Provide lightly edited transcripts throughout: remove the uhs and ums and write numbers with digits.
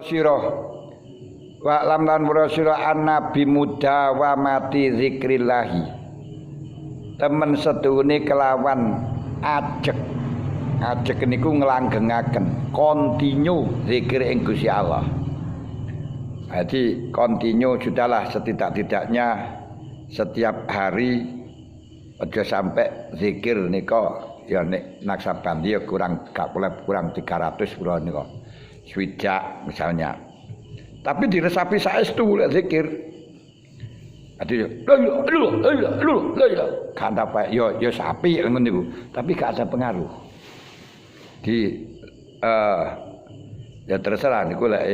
Sira wa lam lan sira annabi muda wa mati zikrillahi temen sedune kelawan ajek niku nglanggengaken kontinu zikir ing Gusti Allah. Jadi kontinu sudahlah setidak-tidaknya setiap hari aja sampai zikir nika ya nek naksabandi ya gak boleh kurang 300 pura nika. Swidak misalnya, tapi diresapi saestu lek zikir. Adi kan apa yo sapi ngono niku, tapi gak ada pengaruh. Ya terserah niku lek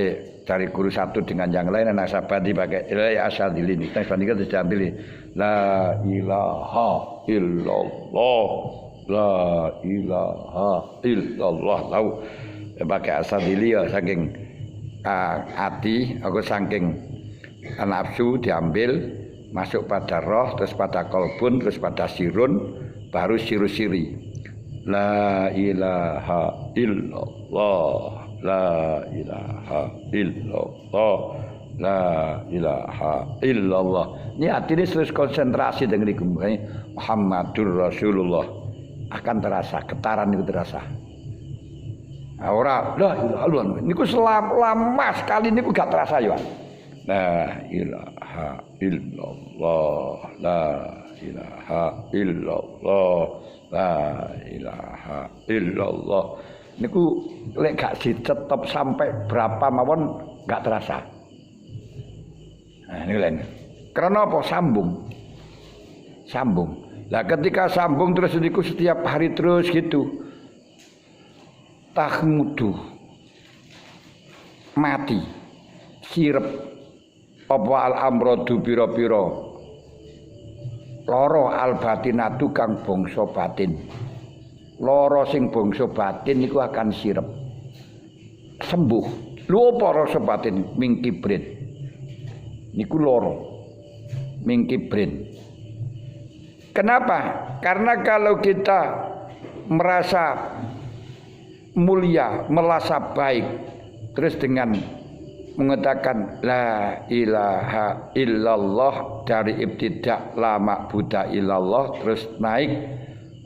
cari guru satu dengan yang lain anak sabadi pakai ilai asal dilini. Kita bandingkan diambil la ilaha illallah la ilaha illallah tahu pakai asal dili ya saking hati aku saking nafsu diambil masuk pada roh terus pada kolbun terus pada sirun baru siru-siri la ilaha illallah la ilaha illallah la ilaha illallah. Ini hati ini terus konsentrasi dengan Muhammadur Rasulullah akan terasa getaran itu terasa. Ora la ilaha illallah niku lama sekali niku gak terasa ya. La ilaha illallah la ilaha illallah la ilaha illallah niku lek gak dicetop sampai berapa mawon gak terasa. Nah niku lain. Karena apa? Sambung. Lah ketika sambung terus niku setiap hari terus gitu. Tahmudu mati sirep apa al amradu pira-pira lara al batinatu kang bangsa batin lara sing bangsa batin niku akan sirep sembuh lho apa rasa batin mingkibrin niku lara mingkibrin. Kenapa? Karena kalau kita merasa mulia, merasa baik terus dengan mengatakan la ilaha illallah dari ibtidak la ma'buda illallah terus naik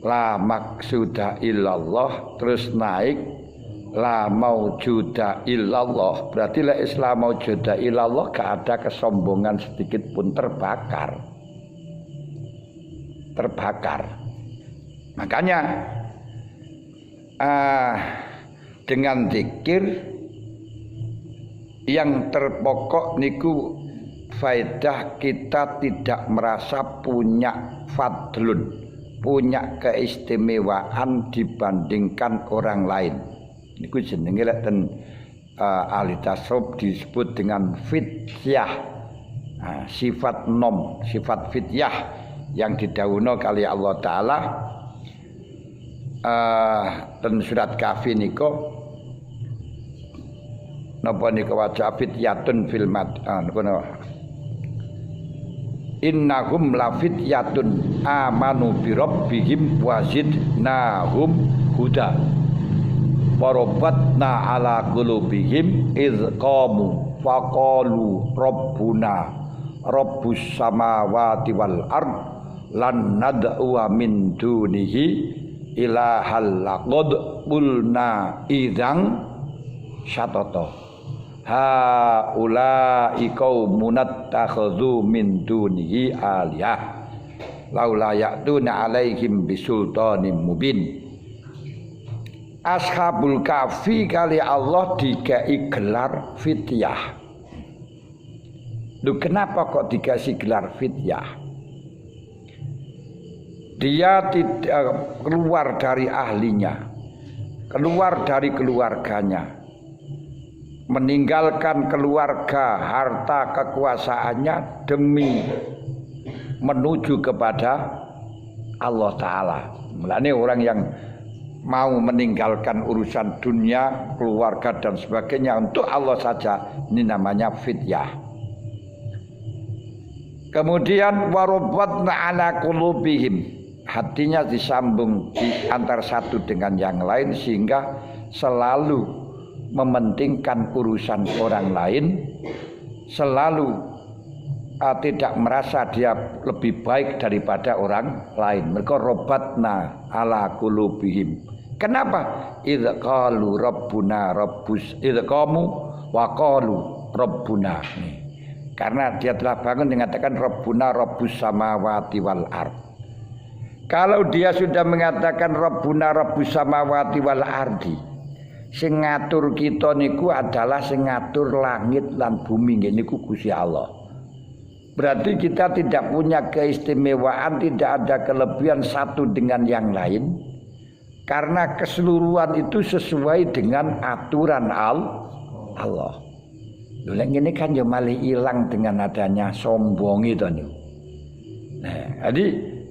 la maqsuda illallah terus naik la maujuda illallah berarti la islam maujuda illallah gak ada kesombongan sedikit pun terbakar makanya dengan zikir yang terpokok niku faedah kita tidak merasa punya fadlun, punya keistimewaan dibandingkan orang lain. Niku jenenge lek ten ahli tasawuf disebut dengan fityah. Sifat nom, sifat fityah yang didhawuhna kali Allah taala dan surat Kahfi niko napa nika waca fityatun fil mat napa innahum lafityatun amanu bi rabbihim wazidnahum huda warabatna ala qulubihim iz qamu faqalu rabbuna rabbus samawati wal ard lan nad'u min dunihi ilahal laqad qulna idzang syatata ha ulai qaumun takhadhu min dunihi aliyah laula ya'tuna alaihim bisultanin mubin. Ashabul Kahfi kali Allah dikai gelar fityah. Duh, kenapa kok dikasih gelar fityah? Dia tidak keluar dari ahlinya, keluar dari keluarganya, meninggalkan keluarga, harta, kekuasaannya demi menuju kepada Allah Ta'ala. Mulanya orang yang mau meninggalkan urusan dunia, keluarga dan sebagainya untuk Allah saja, ini namanya fityah. Kemudian warobatna ala qulubihim, hatinya disambung di antara satu dengan yang lain sehingga selalu mementingkan urusan orang lain, selalu tidak merasa dia lebih baik daripada orang lain. Mereka robatna ala qulubihim. Kenapa? Idza qalu rabbuna rabbus idza qamu wa qalu rabbuna. Karena dia telah bangun mengatakan rabbuna rabbus samawati wal ard. Kalau dia sudah mengatakan rabbuna rabbus samawati wal ardi, sing ngatur kita niku adalah sing ngatur langit lan bumi niku Gusti Allah. Berarti kita tidak punya keistimewaan, tidak ada kelebihan satu dengan yang lain, karena keseluruhan itu sesuai dengan aturan Allah. Lha ngene kan yo malih ilang dengan adanya sombong itu niku. Nah, jadi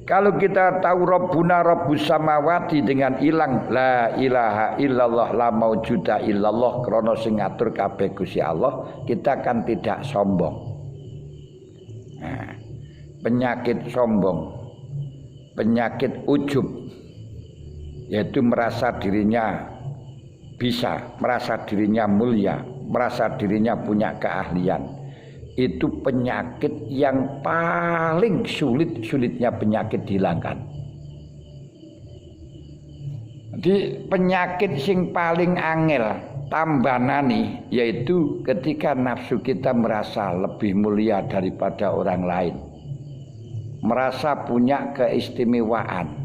kalau kita tahu Rabbuna Rabbus Samawati dengan hilang la ilaha illallah la maujuda illallah krana sing ngatur kabeh Gusti Allah, kita kan tidak sombong. Nah, penyakit sombong, penyakit ujub, yaitu merasa dirinya bisa, merasa dirinya mulia, merasa dirinya punya keahlian. Itu penyakit yang paling sulitnya penyakit dihilangkan. Jadi penyakit sing paling angel tambanani yaitu ketika nafsu kita merasa lebih mulia daripada orang lain, merasa punya keistimewaan,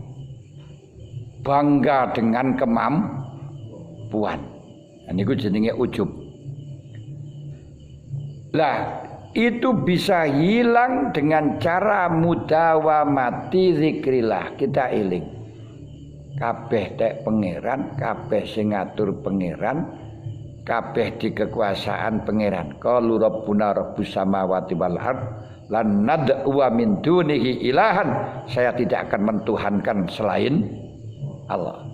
bangga dengan kemampuan. Ini jenenge ujub. Lah itu bisa hilang dengan cara mudawamati zikrillah. Kita eling kabeh tek pangeran, kabeh sing ngatur pangeran, kabeh di kekuasaan pangeran. Qalu rabbuna rabbus samawati wal ard lan nad'u min dunihi ilahan. Saya tidak akan mentuhankan selain Allah.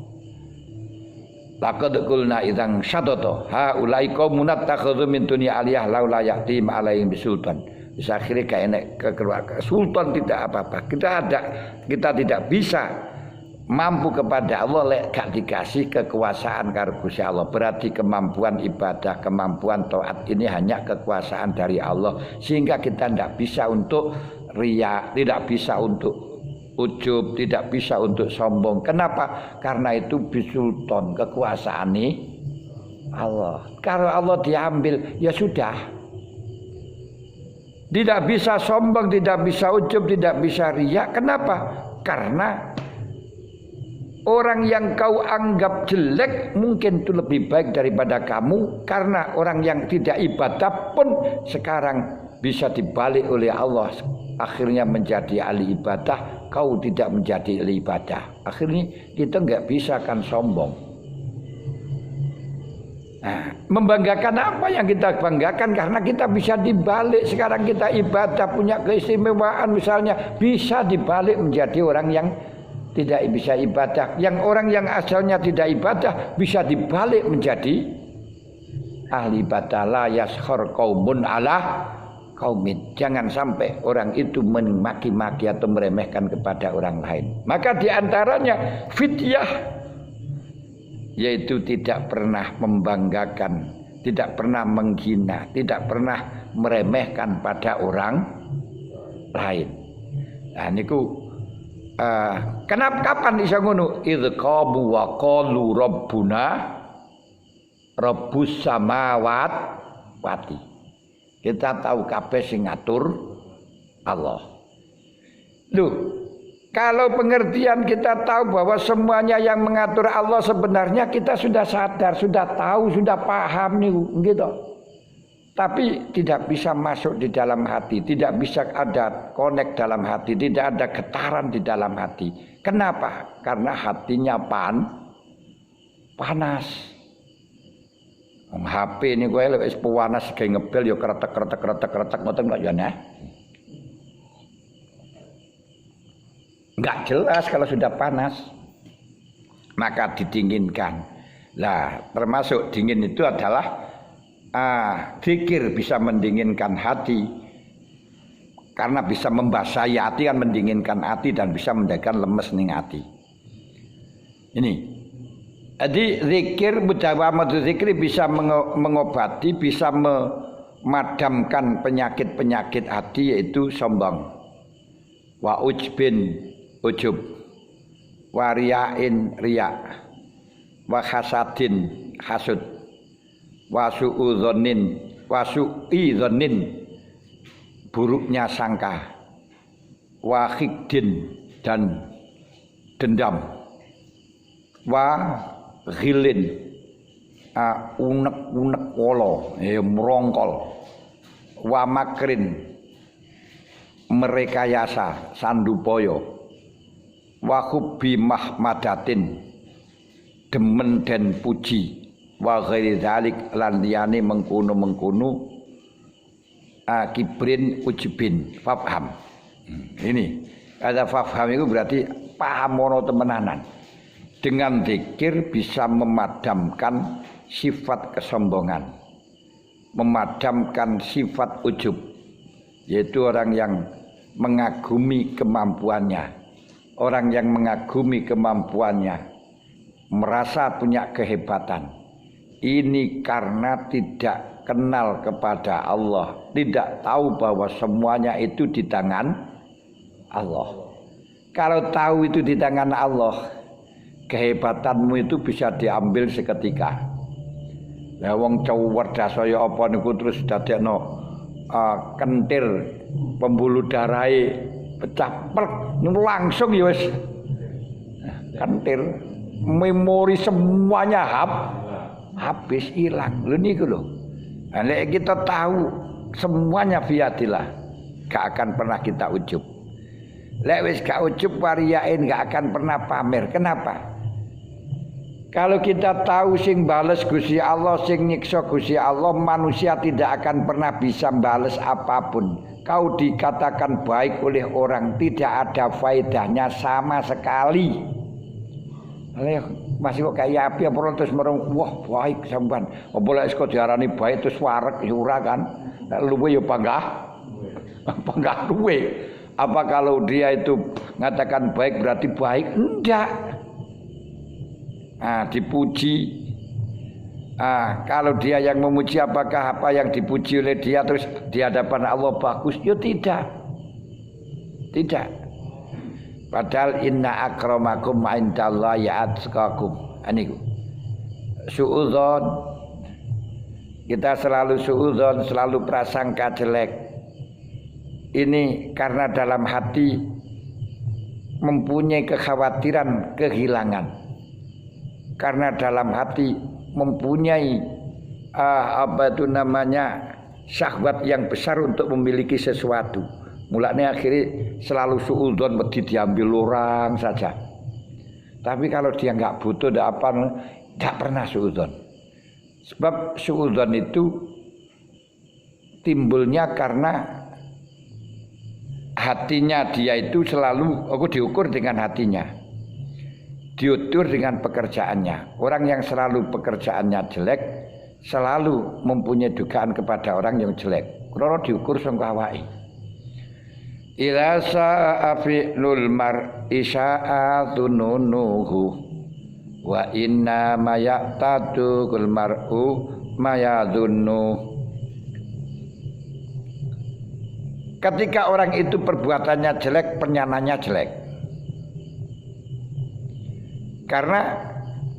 Laqad qulna idzan syadata haula'i qaumun takhadhu min dunya aliyah laula ya'tim alaihim bisultan. Bisa akhirnya kayak enek kekeluarga sultan tidak apa-apa. Kita tidak bisa mampu kepada Allah lek gak dikasih kekuasaan karo Gusti Allah. Berarti kemampuan ibadah, kemampuan taat ini hanya kekuasaan dari Allah, sehingga kita tidak bisa untuk riya, tidak bisa untuk ujub, tidak bisa untuk sombong. Kenapa? Karena itu bisultan, kekuasaan nih Allah. Kalau Allah diambil, ya sudah. Tidak bisa sombong, tidak bisa ujub, tidak bisa riya. Kenapa? Karena orang yang kau anggap jelek mungkin itu lebih baik daripada kamu. Karena orang yang tidak ibadah pun sekarang bisa dibalik oleh Allah, akhirnya menjadi ahli ibadah. Kau tidak menjadi ahli ibadah, akhirnya kita nggak bisa kan sombong. Nah, membanggakan apa yang kita banggakan? Karena kita bisa dibalik. Sekarang kita ibadah punya keistimewaan, misalnya bisa dibalik menjadi orang yang tidak bisa ibadah. Yang orang yang asalnya tidak ibadah bisa dibalik menjadi ahli ibadah. La yaskhar qaumun ala qaumin. Jangan sampai orang itu memaki-maki atau meremehkan kepada orang lain. Maka diantaranya fidyah, yaitu tidak pernah membanggakan, tidak pernah menghina, tidak pernah meremehkan pada orang lain. Nah niku kenapa kapan bisa ngono? Idz qamu wa qalu rabbuna rabbus samawati. Kita tahu kabeh sing ngatur Allah. Loh, kalau pengertian kita tahu bahwa semuanya yang mengatur Allah, sebenarnya kita sudah sadar, sudah tahu, sudah paham nih, gitu. Tapi tidak bisa masuk di dalam hati, tidak bisa ada connect dalam hati, tidak ada getaran di dalam hati. Kenapa? Karena hatinya panas. HP ini gue wis panas kayak ngebel yo kretek ngoten kok ya nah. Enggak jelas kalau sudah panas. Maka didinginkan. Lah, termasuk dingin itu adalah zikir bisa mendinginkan hati. Karena bisa membasahi hati, kan mendinginkan hati dan bisa menjadikan lemes ning hati. Ini Jadi zikir, mudawamatu zikri bisa mengobati, bisa memadamkan penyakit-penyakit hati, yaitu sombong, wa ujbin ujub, wa riyain riya, wa hasadin hasud, wa su'udzonin wa su'idzonin buruknya sangka, wa khikdin dan dendam, wa ghilin unek-unek wolo merongkol, wa makrin merekayasa sandupoyo, wa hubbi mahmadatin demen den puji, wa ghairi dzalik lan liyane mengkono-mengkono kibrin ujbin fafham. Ini ada fafham itu berarti paham mono temenanan. Dengan zikir bisa memadamkan sifat kesombongan, memadamkan sifat ujub, yaitu orang yang mengagumi kemampuannya, orang yang mengagumi kemampuannya, merasa punya kehebatan. Ini karena tidak kenal kepada Allah, tidak tahu bahwa semuanya itu di tangan Allah. Kalau tahu itu di tangan Allah, kehebatanmu itu bisa diambil seketika. Lah wong cerdas saya apa niku terus dadekno kentir pembuluh darahe pecah plek langsung ya wis kentir, memori semuanya habis hilang. Lho niku lho. Nah, nek kita tahu semuanya biadillah, gak akan pernah kita ujub. Lek wis gak ujub wariyain, gak akan pernah pamer. Kenapa? Kalau kita tahu sing bales Gusti Allah, sing nyiksa Gusti Allah, manusia tidak akan pernah bisa bales apapun. Kau dikatakan baik oleh orang, tidak ada faedahnya sama sekali. Masih kok kayak api apa terus merung, wah baik sampean. Apa lek kok diarani baik terus warek ya ora kan. Luwe ya panggah luwe. Apa kalau dia itu mengatakan baik berarti baik? Enggak. Dipuji. Kalau dia yang memuji, apakah apa yang dipuji oleh dia terus di hadapan Allah bagus? Ya tidak. Tidak. Padahal inna akramakum indallahi atqakum. Aniku. Suudzon. Kita selalu suudzon, selalu prasangka jelek. Ini karena dalam hati mempunyai kekhawatiran kehilangan. Karena dalam hati mempunyai syahwat yang besar untuk memiliki sesuatu. Mulanya akhirnya selalu suudzon mesti diambil orang saja. Tapi kalau dia nggak butuh, nggak pernah suudzon. Sebab suudzon itu timbulnya karena hatinya dia itu selalu diukur dengan hatinya. Diutur dengan pekerjaannya. Orang yang selalu pekerjaannya jelek selalu mempunyai dugaan kepada orang yang jelek. Karena diukur sangka awake. Ila sa'afi'lul mar'i sa'atununuhu wa inna ma ya'tadu kul mar'u ma yadhunnu. Ketika orang itu perbuatannya jelek, penyananya jelek. Karena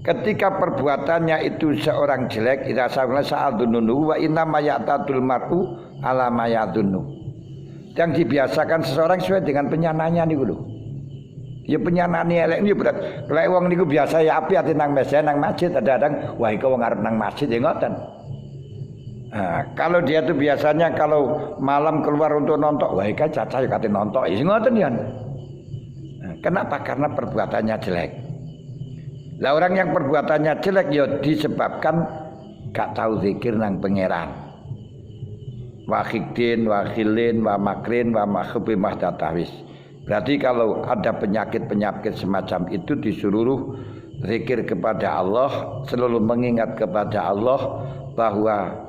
ketika perbuatannya itu seorang jelek, idza sa'adunnu wa inna ma ya'tadul mar'u ala ma yadhunnu. Yang dibiasakan seseorang sesuai dengan penyananya niku lho. Ya penyanane elek niku berat. Lek wong niku biasa ya api ati nang masjid, kadang-kadang wah iku wong arep nang masjid ya ngoten. Kalau dia itu biasanya kalau malam keluar untuk nonton, wah iku cacah ya kate nonton. Ya ngoten ya. Kenapa? Karena perbuatannya jelek. Lah orang yang perbuatannya jelek ya disebabkan gak tahu zikir nang pangeran. Wa khikdin, wa khilin, wa makrin, wa makhbi mahdatawis. Berarti kalau ada penyakit-penyakit semacam itu disuruh zikir kepada Allah, selalu mengingat kepada Allah bahwa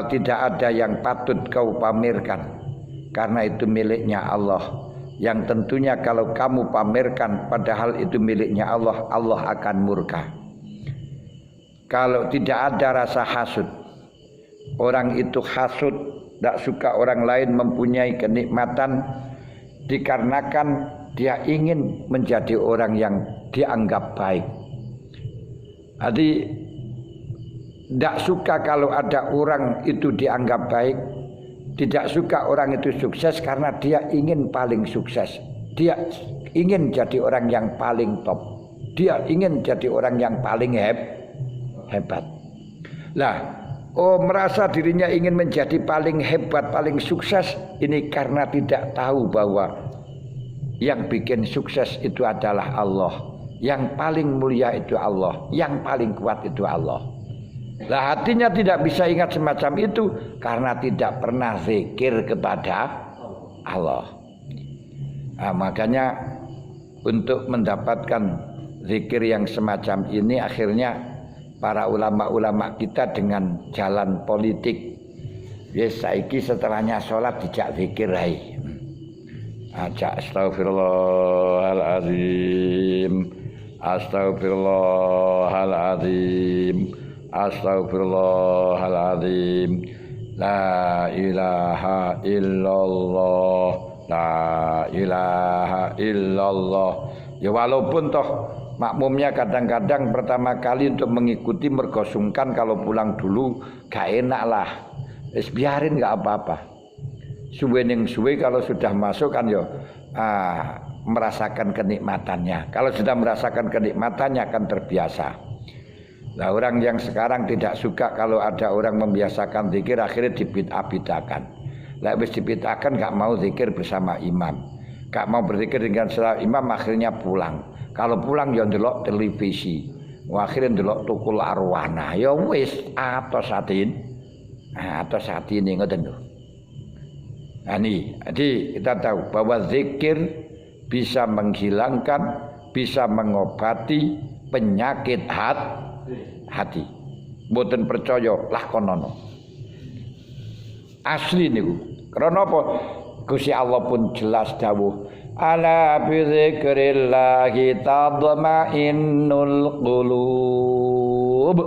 tidak ada yang patut kau pamerkan karena itu miliknya Allah. Yang tentunya kalau kamu pamerkan padahal itu miliknya Allah, Allah akan murka. kalau tidak ada rasa hasud, orang itu hasud, tidak suka orang lain mempunyai kenikmatan dikarenakan dia ingin menjadi orang yang dianggap baik. Jadi tidak suka kalau ada orang itu dianggap baik, tidak suka orang itu sukses karena dia ingin paling sukses. Dia ingin jadi orang yang paling top. Dia ingin jadi orang yang paling hebat. Lah, merasa dirinya ingin menjadi paling hebat, paling sukses, ini karena tidak tahu bahwa yang bikin sukses itu adalah Allah. Yang paling mulia itu Allah. Yang paling kuat itu Allah. Lah, hatinya tidak bisa ingat semacam itu karena tidak pernah zikir kepada Allah. Nah, makanya untuk mendapatkan zikir yang semacam ini akhirnya para ulama-ulama kita dengan jalan politik. Yes, saiki setelahnya sholat dijak zikir hai. Ajak astagfirullahaladzim, astagfirullahaladzim, astagfirullahaladzim, la ilaha illallah, la ilaha illallah. Ya walaupun toh makmumnya kadang-kadang pertama kali untuk mengikuti mergosungkan kalau pulang dulu gak enak lah. Biarin gak apa-apa. Suwe ning suwe kalau sudah masuk kan yo merasakan kenikmatannya. Kalau sudah merasakan kenikmatannya akan terbiasa. Nah, orang yang sekarang tidak suka kalau ada orang membiasakan zikir akhirnya dibid'ah-bid'ahkan. Lah wis dibid'ahkan gak mau zikir bersama imam. Gak mau berzikir dengan salah imam akhirnya pulang. Kalau pulang ya ndelok televisi. Akhirnya ndelok tukul arwana. Ya wis atos satin. Atos satin ngoten lho. Nah ini, jadi kita tahu bahwa zikir bisa menghilangkan, bisa mengobati penyakit hati. Mboten percaya lakonono. Asli niku. Karena apa? Gusti Allah pun jelas dawuh, ala bi dzikrillahi tatma'innul qulub.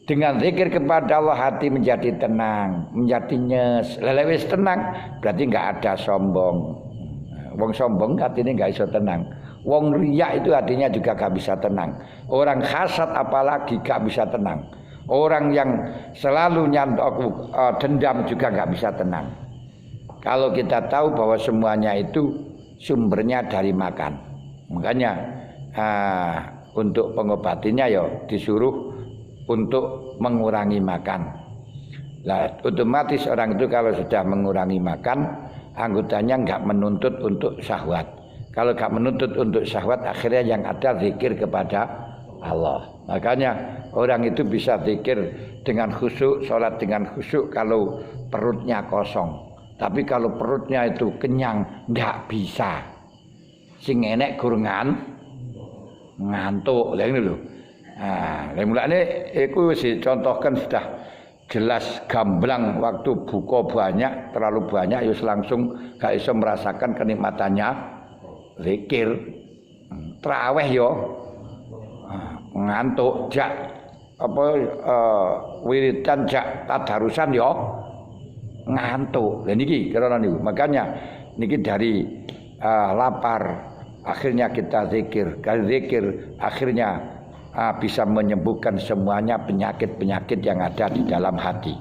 Dengan zikir kepada Allah hati menjadi tenang, menjadi nyes. Lha wis tenang berarti enggak ada sombong. Wong sombong hatine enggak bisa tenang. Wong riya itu hatinya juga enggak bisa tenang. Orang hasad apalagi enggak bisa tenang. Orang yang selalu nyantok dendam juga enggak bisa tenang. Kalau kita tahu bahwa semuanya itu sumbernya dari makan. Makanya untuk pengobatinya ya disuruh untuk mengurangi makan. Nah, otomatis orang itu kalau sudah mengurangi makan, anggotanya enggak menuntut untuk syahwat. Kalau enggak menuntut untuk syahwat, akhirnya yang ada zikir kepada Allah. Makanya orang itu bisa zikir dengan khusyuk, sholat dengan khusyuk kalau perutnya kosong. Tapi kalau perutnya itu kenyang, enggak bisa. Sing enek gurengan ngantuk, lha ngene lho. Nah, mulane iku wis dicontohkan sudah jelas gamblang waktu buka banyak, terlalu banyak ya langsung gak iso merasakan kenikmatannya zikir. Traweh yo ngantuk jak apa wiridan jak tadarusan yo ngantuk. Lah niki karena niku. Makanya niki dari lapar akhirnya kita zikir. Kalau zikir akhirnya bisa menyembuhkan semuanya penyakit-penyakit yang ada di dalam hati.